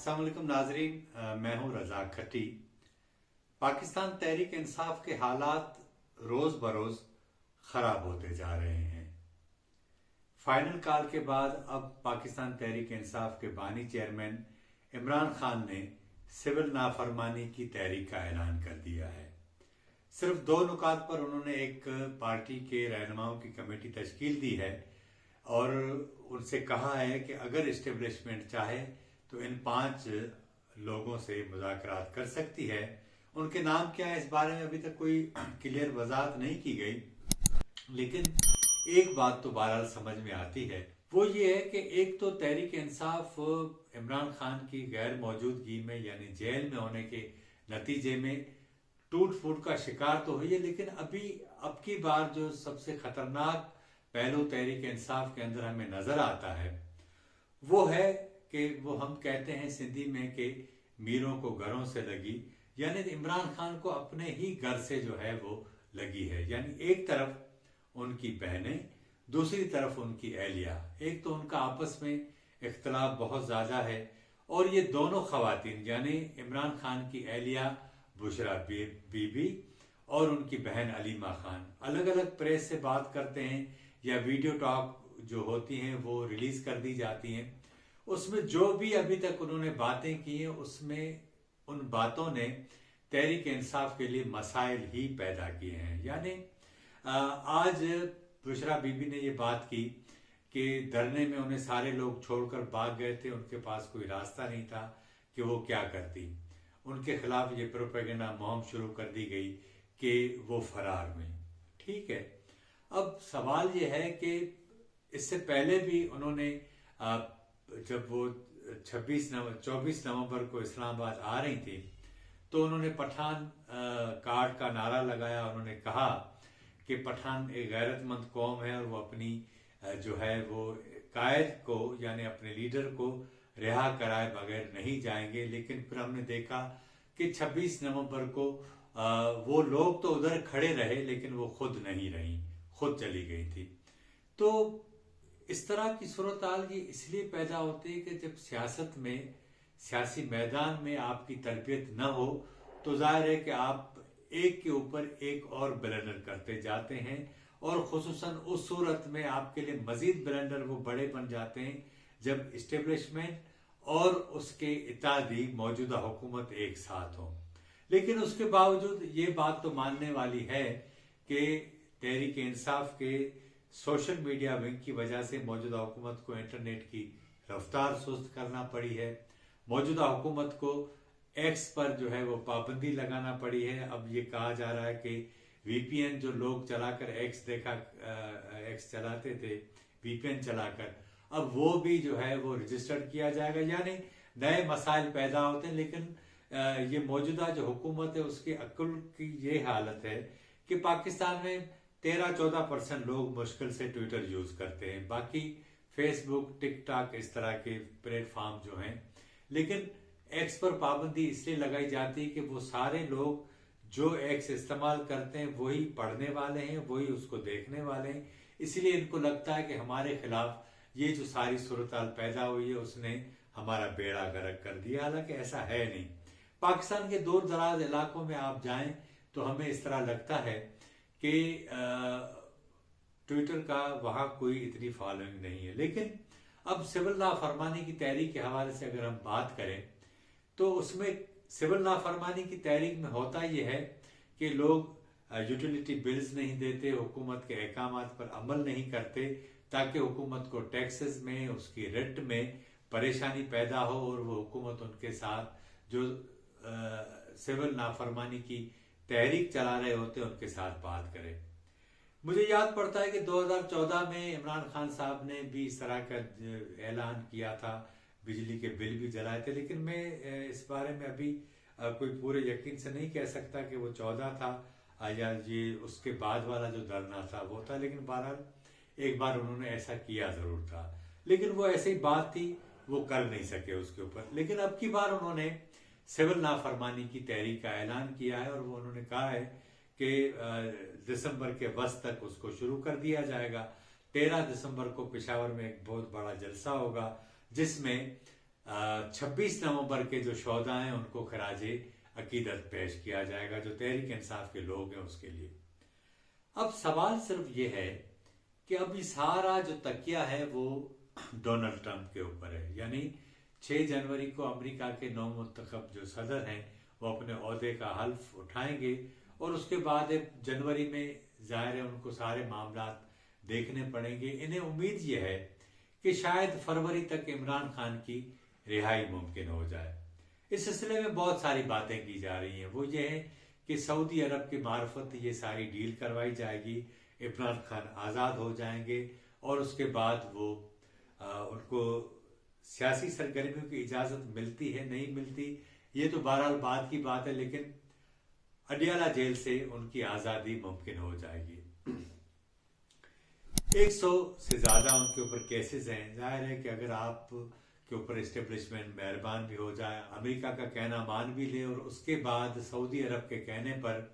अस्सलाम वालेकुम नाजरीन, मैं हूं रजा खट्टी। पाकिस्तान तहरीक इंसाफ के हालात रोज बरोज खराब होते जा रहे हैं। फाइनल कॉल के बाद अब पाकिस्तान तहरीक इंसाफ के बानी चेयरमैन इमरान खान ने सिविल नाफरमानी की तहरीक का ऐलान कर दिया है। सिर्फ दो नुकात पर उन्होंने एक पार्टी के रहनुमाओं की कमेटी तश्कील दी है और उनसे कहा है कि अगर इस्टेब्लिशमेंट चाहे तो इन 5 लोगों से मुज़ाकरात कर सकती है। उनके नाम क्या है इस बारे में अभी तक कोई क्लियर वजाहत नहीं की गई, लेकिन एक बात तो बहरहाल समझ में आती है, वो ये है कि एक तो तहरीक इंसाफ इमरान खान की गैर मौजूदगी में यानी जेल में होने के नतीजे में टूट फूट का शिकार तो हुई है, लेकिन अब की बार जो सबसे खतरनाक पहलू तहरीक इंसाफ के अंदर हमें नजर आता है वो है कि वो हम कहते हैं सिंधी में कि मीरों को घरों से लगी, यानी इमरान खान को अपने ही घर से जो है वो लगी है। यानी एक तरफ उनकी बहनें, दूसरी तरफ उनकी अहलिया। एक तो उनका आपस में इख्तलाफ बहुत ज्यादा है और ये दोनों खवातीन यानी इमरान खान की अहलिया बुशरा बीबी और उनकी बहन अलीमा खान अलग अलग प्रेस से बात करते हैं या वीडियो टॉक जो होती हैं वो रिलीज कर दी जाती हैं। उसमें जो भी अभी तक उन्होंने बातें की हैं उसमें उन बातों ने तहरीक इंसाफ के लिए मसाइल ही पैदा किए हैं। यानी आज बुशरा बीबी ने ये बात की कि धरने में उन्हें सारे लोग छोड़कर भाग गए थे, उनके पास कोई रास्ता नहीं था कि वो क्या करती। उनके खिलाफ ये प्रोपेगेंडा मुहिम शुरू कर दी गई कि वो फरार हुई। ठीक है, अब सवाल ये है कि इससे पहले भी उन्होंने जब वो 24 नवंबर को इस्लामाबाद आ रही थी तो उन्होंने पठान कार्ड का नारा लगाया। उन्होंने कहा कि पठान एक गैरतमंद कौम है और वो अपनी जो है वो कायद को यानी अपने लीडर को रिहा कराए बगैर नहीं जाएंगे। लेकिन फिर हमने देखा कि 26 नवंबर को वो लोग तो उधर खड़े रहे लेकिन वो खुद नहीं रही, खुद चली गई थी। तो इस तरह की सूरत हाल ये इसलिए पैदा होती है कि जब सियासत में, सियासी मैदान में आपकी तरबियत न हो तो जाहिर है कि आप एक के ऊपर एक और ब्लेंडर करते जाते हैं और खुसूसन उस सूरत में आपके लिए मजीद ब्लेंडर वो बड़े बन जाते हैं जब इस्टेब्लिशमेंट और उसके इत्यादि मौजूदा हुकूमत एक साथ हो। लेकिन उसके बावजूद ये बात तो मानने वाली है कि तहरीक इंसाफ के सोशल मीडिया विंग की वजह से मौजूदा हुकूमत को इंटरनेट की रफ्तार सुस्त करना पड़ी है। मौजूदा हुकूमत को एक्स पर जो है वो पाबंदी लगाना पड़ी है। अब ये कहा जा रहा है कि वीपीएन जो लोग चलाकर एक्स चलाते थे वीपीएन चलाकर, अब वो भी जो है वो रजिस्टर्ड किया जाएगा। यानी नए मसाइल पैदा होते हैं। लेकिन ये मौजूदा जो हुकूमत है उसकी अक्ल की ये हालत है कि पाकिस्तान में 13-14% लोग मुश्किल से ट्विटर यूज करते हैं, बाकी फेसबुक, टिकटॉक इस तरह के प्लेटफॉर्म जो हैं। लेकिन एक्स पर पाबंदी इसलिए लगाई जाती है कि वो सारे लोग जो एक्स इस्तेमाल करते हैं वही पढ़ने वाले हैं, वही उसको देखने वाले हैं। इसलिए इनको लगता है कि हमारे खिलाफ ये जो सारी सूरत हाल पैदा हुई है उसने हमारा बेड़ा गर्क कर दिया, हालांकि ऐसा है नहीं। पाकिस्तान के दूर दराज इलाकों में आप जाएं तो हमें इस तरह लगता है कि ट्विटर का वहां कोई इतनी फॉलोइंग नहीं है। लेकिन अब सिविल नाफरमानी की तहरीक के हवाले से अगर हम बात करें तो उसमें सिविल नाफरमानी की तहरीक में होता यह है कि लोग यूटिलिटी बिल्स नहीं देते, हुकूमत के अहकामात पर अमल नहीं करते ताकि हुकूमत को टैक्सेस में, उसकी रेंट में परेशानी पैदा हो और वो हुकूमत उनके साथ जो सिविल नाफरमानी की तहरीक चला रहे होते उनके साथ बात करे। मुझे याद पड़ता है कि 2014 में इमरान खान साहब ने भी इस तरह का ऐलान किया था, बिजली के बिल भी जलाए थे। लेकिन मैं इस बारे में अभी कोई पूरे यकीन से नहीं कह सकता कि वो 14 था या ये उसके बाद वाला जो धरना था वो था। लेकिन बहरहाल एक बार उन्होंने ऐसा किया जरूर था, लेकिन वो ऐसी बात थी वो कर नहीं सके उसके ऊपर। लेकिन अब की बार उन्होंने सिविल नाफरमानी की तहरीक का ऐलान किया है और वो उन्होंने कहा है कि दिसंबर के वस्त तक उसको शुरू कर दिया जाएगा। 13 दिसंबर को पेशावर में एक बहुत बड़ा जलसा होगा जिसमें 26 नवंबर के जो शोहदा हैं उनको खराजे अकीदत पेश किया जाएगा, जो तहरीक इंसाफ के लोग हैं उसके लिए। अब सवाल सिर्फ ये है कि अब ये सारा जो तकिया है वो डोनाल्ड ट्रंप के ऊपर है। यानी 6 जनवरी को अमेरिका के नवमुंतखब जो सदर हैं वो अपने ओहदे का हल्फ उठाएंगे और उसके बाद जनवरी में जाहिर है उनको सारे मामला देखने पड़ेंगे। इन्हें उम्मीद ये है कि शायद फरवरी तक इमरान खान की रिहाई मुमकिन हो जाए। इस सिलसिले में बहुत सारी बातें की जा रही हैं। वो ये है कि सऊदी अरब की मार्फत ये सारी डील करवाई जाएगी, इमरान खान आज़ाद हो जाएंगे और उसके बाद वो उनको सियासी सरगर्मियों की इजाज़त मिलती है नहीं मिलती ये तो बहरहाल बाद की बात है, लेकिन अडियाला जेल से उनकी आज़ादी मुमकिन हो जाएगी। 100 से ज़्यादा उनके ऊपर केसेस हैं। जाहिर है कि अगर आप के ऊपर इस्टेब्लिशमेंट मेहरबान भी हो जाए, अमेरिका का कहना मान भी ले और उसके बाद सऊदी अरब के कहने पर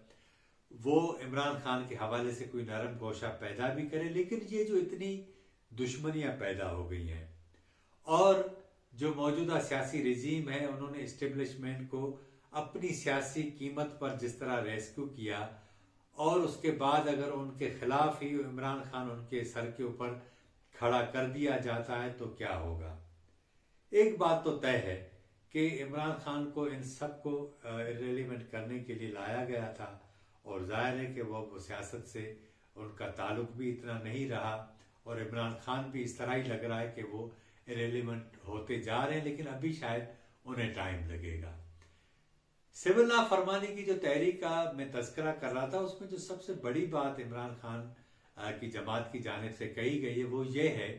वो इमरान खान के हवाले से कोई नरम गोशा पैदा भी करे, लेकिन ये जो इतनी दुश्मनियां पैदा हो गई हैं और जो मौजूदा सियासी रिजीम है उन्होंने इस्टेब्लिशमेंट को अपनी सियासी कीमत पर जिस तरह रेस्क्यू किया और उसके बाद अगर उनके खिलाफ ही इमरान खान उनके सर के ऊपर खड़ा कर दिया जाता है तो क्या होगा। एक बात तो तय है कि इमरान खान को इन सब को इरेलीवेंट करने के लिए लाया गया था और जाहिर है कि वो सियासत से उनका ताल्लुक भी इतना नहीं रहा और इमरान खान भी इस तरह ही लग रहा है कि वो इरेलीवेंट होते जा रहे हैं, लेकिन अभी शायद उन्हें टाइम लगेगा। सिविल नाफरमानी की जो तहरीक का मैं तस्करा कर रहा था उसमें जो सबसे बड़ी बात इमरान खान की जमात की जानिब से कही गई है वो ये है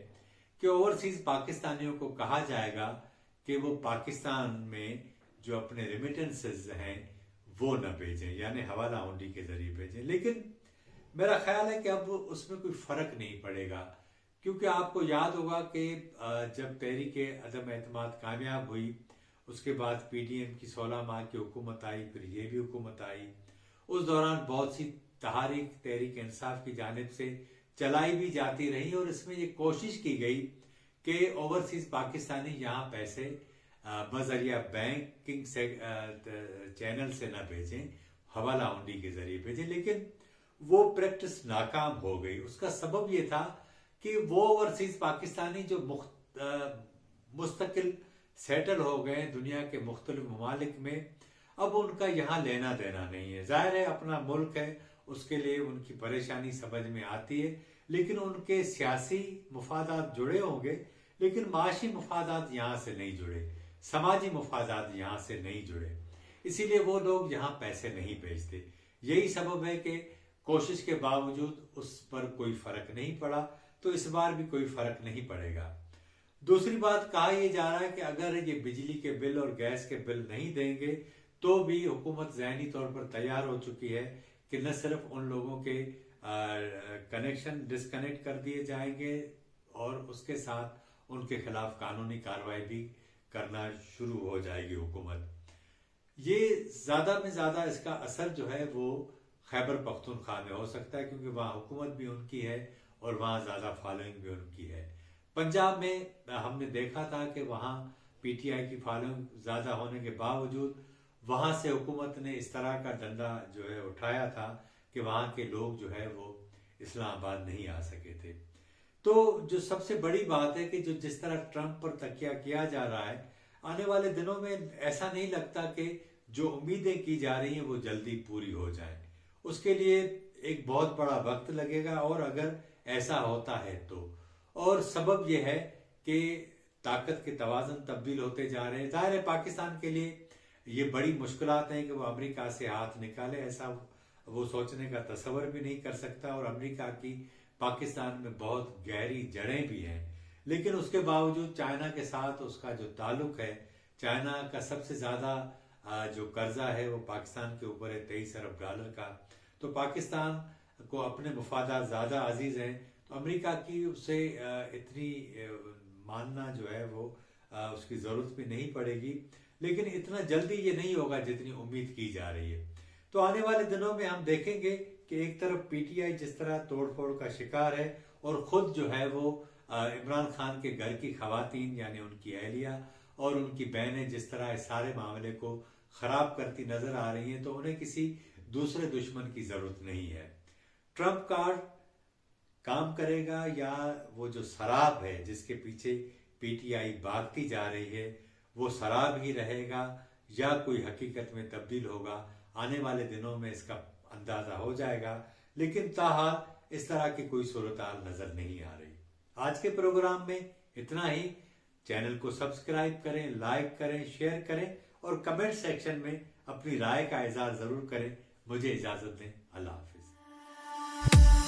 कि ओवरसीज पाकिस्तानियों को कहा जाएगा कि वो पाकिस्तान में जो अपने रेमिटेंसेस हैं वो न भेजें, यानी हवाला हुंडी के जरिए भेजें। लेकिन मेरा ख्याल है कि अब उसमें कोई फर्क नहीं पड़ेगा, क्योंकि आपको याद होगा कि जब तहरीक अदम एतमाद कामयाब हुई उसके बाद पीडीएम की 16 माह की हुकूमत आई, फिर ये भी हुकूमत आई। उस दौरान बहुत सी तहरीक इंसाफ की जानिब से चलाई भी जाती रही और इसमें ये कोशिश की गई कि ओवरसीज पाकिस्तानी यहाँ पैसे बजरिया बैंकिंग से चैनल से न भेजें, हवाला हुंडी के जरिए भेजें, लेकिन वो प्रैक्टिस नाकाम हो गई। उसका सबब ये था कि वो ओवरसीज पाकिस्तानी जो मुस्तकिल सेटल हो गए दुनिया के मुख्तलिफ ममालिक में, अब उनका यहाँ लेना देना नहीं है। जाहिर है अपना मुल्क है, उसके लिए उनकी परेशानी समझ में आती है, लेकिन उनके सियासी मुफादात जुड़े होंगे, लेकिन माशी मुफादात यहाँ से नहीं जुड़े, समाजी मुफादात यहाँ से नहीं जुड़े, इसीलिए वो लोग यहाँ पैसे नहीं भेजते। यही सबब है कि कोशिश के बावजूद उस पर कोई फर्क नहीं पड़ा, तो इस बार भी कोई फर्क नहीं पड़ेगा। दूसरी बात, कहा यह जा रहा है कि अगर ये बिजली के बिल और गैस के बिल नहीं देंगे तो भी हुकूमत ज़हनी तौर पर तैयार हो चुकी है कि न सिर्फ उन लोगों के कनेक्शन डिस्कनेक्ट कर दिए जाएंगे और उसके साथ उनके खिलाफ कानूनी कार्रवाई भी करना शुरू हो जाएगी हुकूमत। ये ज़्यादा में ज़्यादा इसका असर जो है वो खैबर पख्तूनख्वा में हो सकता है, क्योंकि वहाँ हुकूमत भी उनकी है और वहाँ ज़्यादा फॉलोइंग भी उनकी है। पंजाब में हमने देखा था कि वहाँ पीटीआई की फॉलोइंग ज़्यादा होने के बावजूद वहाँ से हुकूमत ने इस तरह का डंडा जो है उठाया था कि वहाँ के लोग जो है वो इस्लामाबाद नहीं आ सके थे। तो जो सबसे बड़ी बात है कि जो जिस तरह ट्रंप पर तकिया किया जा रहा है, आने वाले दिनों में ऐसा नहीं लगता कि जो उम्मीदें की जा रही हैं वो जल्दी पूरी हो जाएं। उसके लिए एक बहुत बड़ा वक्त लगेगा और अगर ऐसा होता है तो, और सबब यह है कि ताकत के तवाज़ुन तब्दील होते जा रहे हैं। ज़ाहिर है पाकिस्तान के लिए ये बड़ी मुश्किलात हैं कि वो अमेरिका से हाथ निकाले, ऐसा वो सोचने का तस्वर भी नहीं कर सकता। और अमेरिका की पाकिस्तान में बहुत गहरी जड़ें भी हैं, लेकिन उसके बावजूद चाइना के साथ उसका जो ताल्लुक है, चाइना का सबसे ज़्यादा जो कर्जा है वो पाकिस्तान के ऊपर है, $23 अरब का। तो पाकिस्तान को अपने मुफादात ज़्यादा अजीज़ हैं, तो अमेरिका की उससे इतनी मानना जो है वो उसकी ज़रूरत भी नहीं पड़ेगी, लेकिन इतना जल्दी ये नहीं होगा जितनी उम्मीद की जा रही है। तो आने वाले दिनों में हम देखेंगे कि एक तरफ पीटीआई जिस तरह तोड़फोड़ का शिकार है और ख़ुद जो है वो इमरान खान के घर की खवातीन यानी उनकी अहलिया और उनकी बहनें जिस तरह इस सारे मामले को खराब करती नजर आ रही हैं, तो उन्हें किसी दूसरे दुश्मन की जरूरत नहीं है। ट्रम्प कार्ड काम करेगा या वो जो शराब है जिसके पीछे पीटीआई भागती जा रही है वो शराब ही रहेगा या कोई हकीकत में तब्दील होगा, आने वाले दिनों में इसका अंदाजा हो जाएगा। लेकिन ताहाल इस तरह की कोई सूरत-हाल नजर नहीं आ रही। आज के प्रोग्राम में इतना ही। चैनल को सब्सक्राइब करें, लाइक करें, शेयर करें और कमेंट सेक्शन में अपनी राय का इजहार जरूर करें। मुझे इजाजत दें। अल्लाह हाफिज।